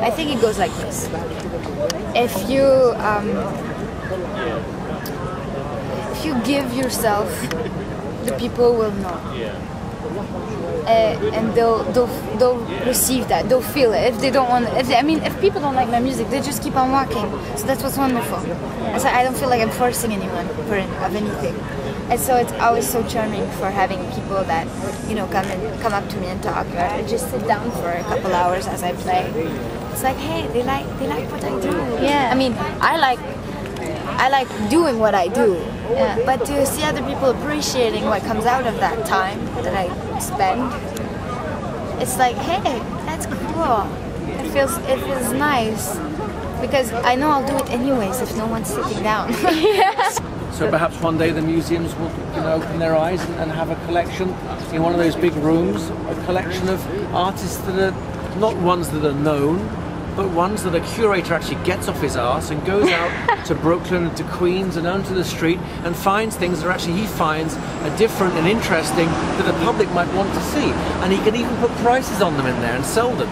I think it goes like this. If you give yourself, the people will know. And they'll receive that, they'll feel it. If they don't want, if people don't like my music, they just keep on walking. So that's what's wonderful. And so I don't feel like I'm forcing anyone of anything. And so it's always so charming for having people that, you know, come up to me and talk, or just sit down for a couple hours as I play. It's like, hey, they like what I do. Yeah. I mean, I like doing what I do. Yeah. But to see other people appreciating what comes out of that time that I spend, it's like, hey, that's cool. It feels nice, because I know I'll do it anyways if no one's sitting down. Yeah. So perhaps one day the museums will, you know, open their eyes and have a collection in one of those big rooms, a collection of artists that are not ones that are known, but ones that a curator actually gets off his arse and goes out to Brooklyn and to Queens and onto the street and finds things that actually he finds are different and interesting that the public might want to see. And he can even put prices on them in there and sell them.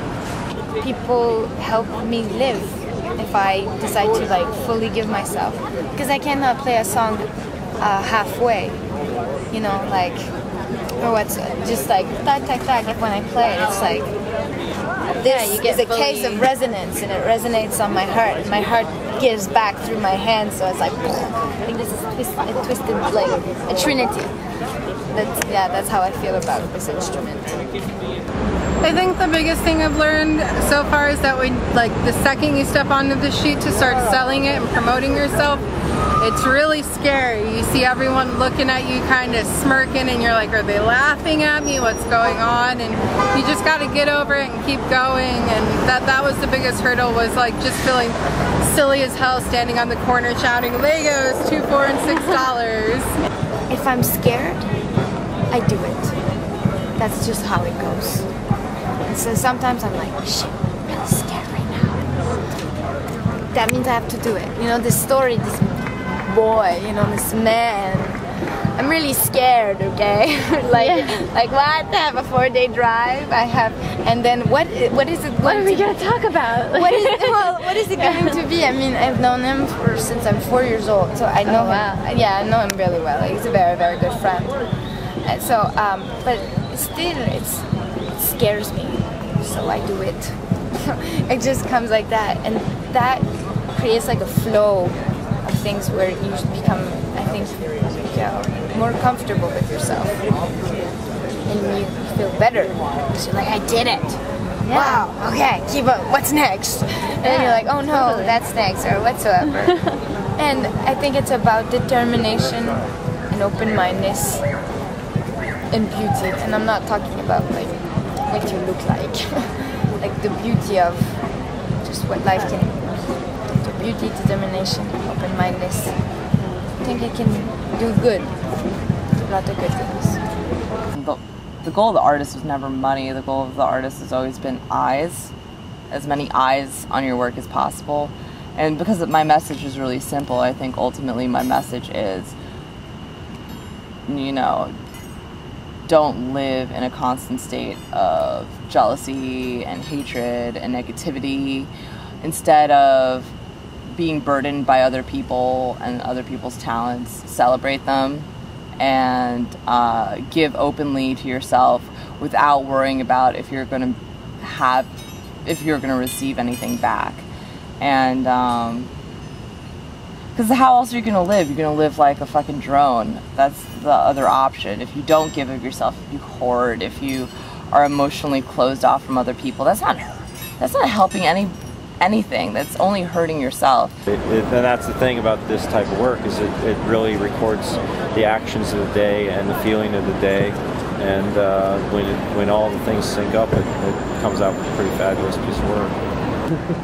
People help me live if I decide to like fully give myself, because I cannot play a song halfway, you know, like, or what's just like tac tac tac. Like when I play it, it's like this is a case of resonance, and it resonates on my heart, and my heart gives back through my hands. So it's like, I think this is a twisted, like a trinity. That's how I feel about this instrument. I think the biggest thing I've learned so far is that the second you step onto the sheet to start selling it and promoting yourself, it's really scary. You see everyone looking at you kind of smirking, and you're like, are they laughing at me? What's going on? And you just got to get over it and keep going. And that was the biggest hurdle, was like just feeling silly as hell standing on the corner shouting, Legos, $2, $4, and $6. If I'm scared, I do it. That's just how it goes. And so sometimes I'm like, shit, I'm really scared right now. That means I have to do it. You know, this story, this boy, you know, this man, I'm really scared, okay? like what? I have a 4-day drive. I have, and then what is it? What are we gonna talk about? What is it going to be? I mean, I've known him since I'm 4 years old, so I know him. Yeah, I know him really well. He's a very, very good friend. And so, but still, it scares me. So I do it. It just comes like that, and that creates like a flow of things where you become, I think, more comfortable with yourself, and you feel better. So you're like, I did it. Yeah. Wow. Okay, keep up. What's next? And then you're like, oh no, that's next, or whatsoever. And I think it's about determination and open-mindedness and beauty. And I'm not talking about like what you look like, like the beauty of just what life can. The beauty, determination, open-mindedness. I think it can do good. A lot of good things. The goal of the artist was never money. The goal of the artist has always been eyes, as many eyes on your work as possible. And because my message is really simple, I think ultimately my message is, you know, don't live in a constant state of jealousy and hatred and negativity. Instead of being burdened by other people and other people's talents, celebrate them and give openly to yourself without worrying about if you're going to receive anything back. And because how else are you going to live? You're going to live like a fucking drone. That's the other option. If you don't give of yourself, if you hoard, if you are emotionally closed off from other people, that's not helping anything. That's only hurting yourself. And that's the thing about this type of work, is it really records the actions of the day and the feeling of the day. And when all the things sync up, it comes out with a pretty fabulous piece of work.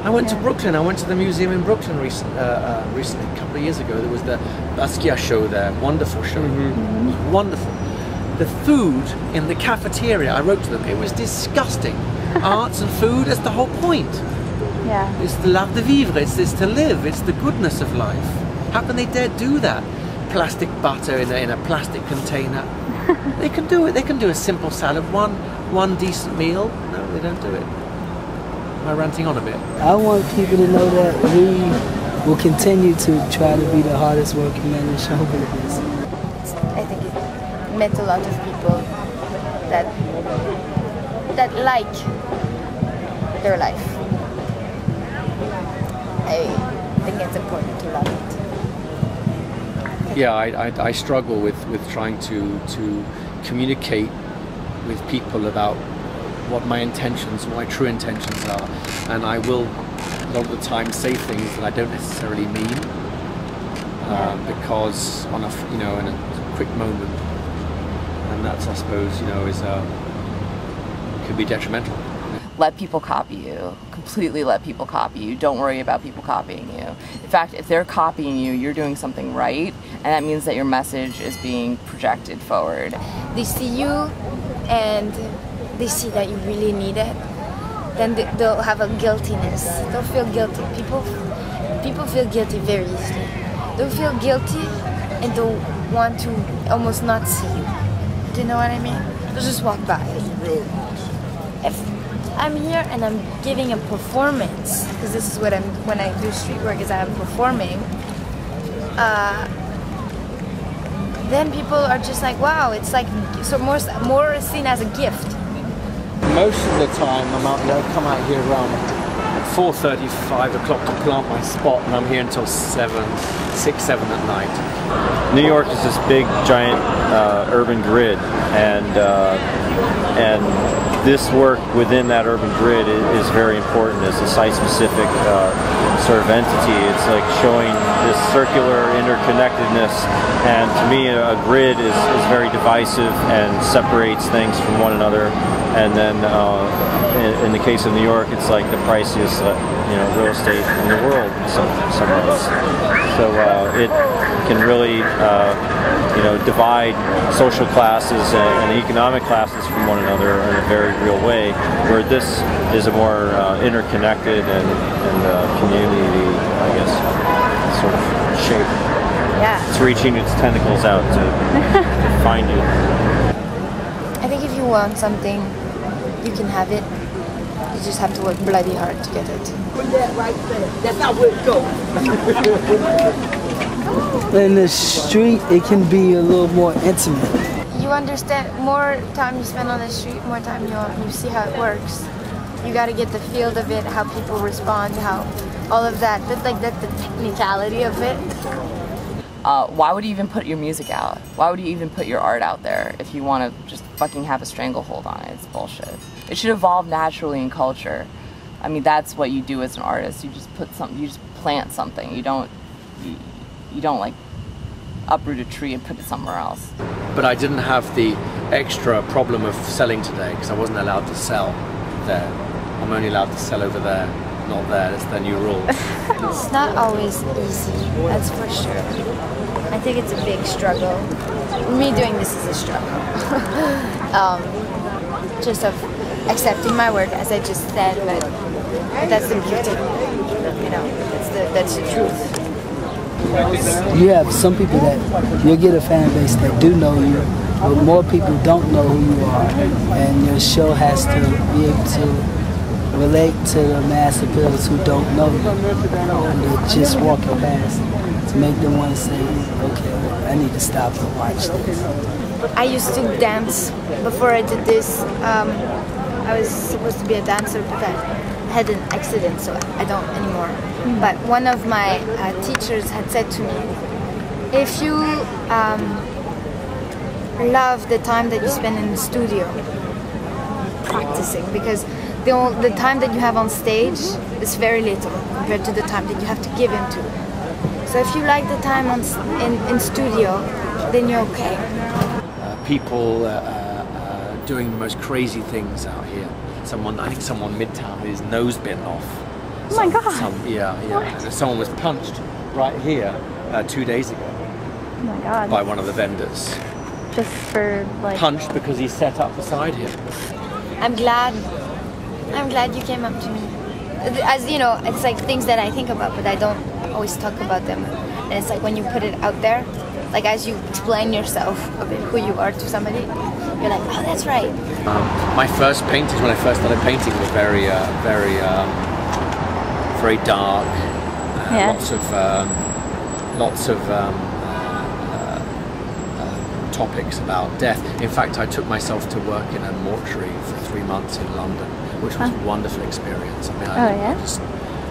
I went to Brooklyn. I went to the museum in Brooklyn recently, a couple of years ago. There was the Basquiat show there. Wonderful show. It was wonderful. The food in the cafeteria, I wrote to them, it was disgusting. Arts and food, that's the whole point. Yeah. It's the l'art de vivre, it's to live, it's the goodness of life. How can they dare do that? Plastic butter in a plastic container. They can do it. They can do a simple salad, one decent meal. No, they don't do it. Am I ranting on a bit? I want people to know that we will continue to try to be the hardest working men in show business. I think it met a lot of people that like their life. I think it's important to love it. Yeah, I struggle with trying to communicate with people about what my intentions, what my true intentions are, and I will a lot of the time say things that I don't necessarily mean because in a quick moment, and that's, I suppose, is could be detrimental. Let people copy you. Completely let people copy you. Don't worry about people copying you. In fact, if they're copying you, you're doing something right, and that means that your message is being projected forward. They see you and they see that you really need it, then they'll have a guiltiness. They'll feel guilty. People feel guilty very easily. They'll feel guilty and they'll want to almost not see you. Do you know what I mean? They'll just walk by. If I'm here and I'm giving a performance, because this is what when I do street work is I'm performing, then people are just like, wow, it's like so more seen as a gift. Most of the time I come out here around 4:30, 5 o'clock to plant my spot, and I'm here until 6, 7 at night. New York is this big, giant urban grid, and this work within that urban grid is very important as a site-specific sort of entity. It's like showing this circular interconnectedness, and to me a grid is very divisive and separates things from one another. And then in the case of New York, it's like the priciest real estate in the world in some ways. So it can really divide social classes and economic classes from one another in a very real way, where this is a more interconnected and community, I guess, sort of shape. Yeah. It's reaching its tentacles out to find you. I think if you want something, you can have it. You just have to work bloody hard to get it. That's not where it goes. In the street, it can be a little more intimate. You understand, more time you spend on the street, more time you see how it works. You got to get the feel of it, how people respond, how all of that. That's like the technicality of it. Why would you even put your music out? Why would you even put your art out there if you want to just fucking have a stranglehold on it? It's bullshit. It should evolve naturally in culture. I mean, that's what you do as an artist. You just put something, you just plant something. You don't like uproot a tree and put it somewhere else. But I didn't have the extra problem of selling today because I wasn't allowed to sell there. I'm only allowed to sell over there, not there. That's their new rule. It's not always easy, that's for sure. I think it's a big struggle. Me doing this is a struggle. Just of accepting my work, as I just said, but that's the beauty. That's the truth. You have some people that you'll get a fan base that do know you, but more people don't know who you are, and your show has to be able to relate to the mass appeals who don't know you, and they're just walking past, to make them want to say, okay, I need to stop and watch this. I used to dance before I did this. I was supposed to be a dancer, but I had an accident, so I don't anymore. But one of my teachers had said to me, if you love the time that you spend in the studio practicing, because the time that you have on stage is very little compared to the time that you have to give into it. So if you like the time in studio, then you're okay. People doing the most crazy things out here. I think someone midtown had his nose bitten off. Oh my God. Yeah. Someone was punched right here 2 days ago. Oh my God. By one of the vendors. Just for like... Punched because he set up beside him. I'm glad you came up to me. As you know, it's like things that I think about, but I don't always talk about them. And it's like when you put it out there, like as you explain yourself a bit who you are to somebody, you're like, oh, that's right. My first paintings, when I first started painting, were very dark. Lots of topics about death. In fact, I took myself to work in a mortuary for 3 months in London, which was a wonderful experience. I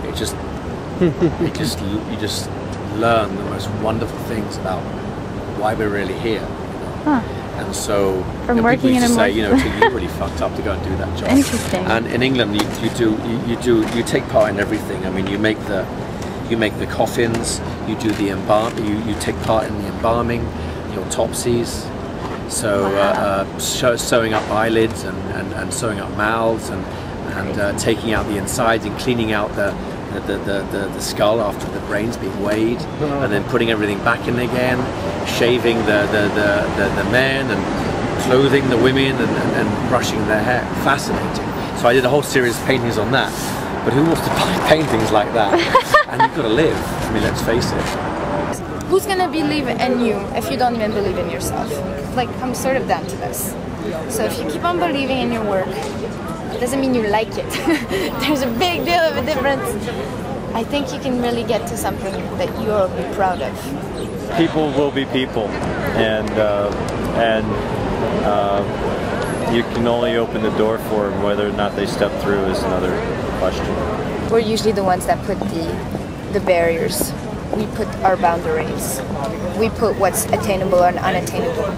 mean, you just learn the most wonderful things about why we're really here. And so from working in a mortuary, you you're really fucked up to go and do that job. Interesting. And in England, you take part in everything. I mean, you make the coffins, you do the you take part in the embalming, the autopsies, so sewing up eyelids and sewing up mouths and taking out the insides and cleaning out the skull after the brain's been weighed, and then putting everything back in again, shaving the men and clothing the women and brushing their hair. Fascinating. So I did a whole series of paintings on that. But who wants to buy paintings like that? And you've got to live. I mean, let's face it. Who's gonna believe in you if you don't even believe in yourself? Like, I'm sort of down to this. So if you keep on believing in your work, it doesn't mean you like it. There's a big deal of a difference. I think you can really get to something that you'll be proud of. People will be people, and you can only open the door for them. Whether or not they step through is another question. We're usually the ones that put the barriers. We put our boundaries. We put what's attainable and unattainable.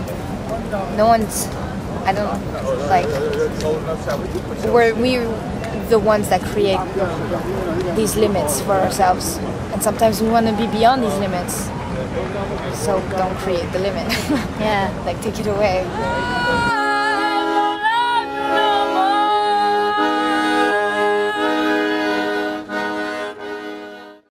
No one's, I don't know, like, we're the ones that create these limits for ourselves. And sometimes we want to be beyond these limits. So don't create the limit. Yeah. Like, take it away.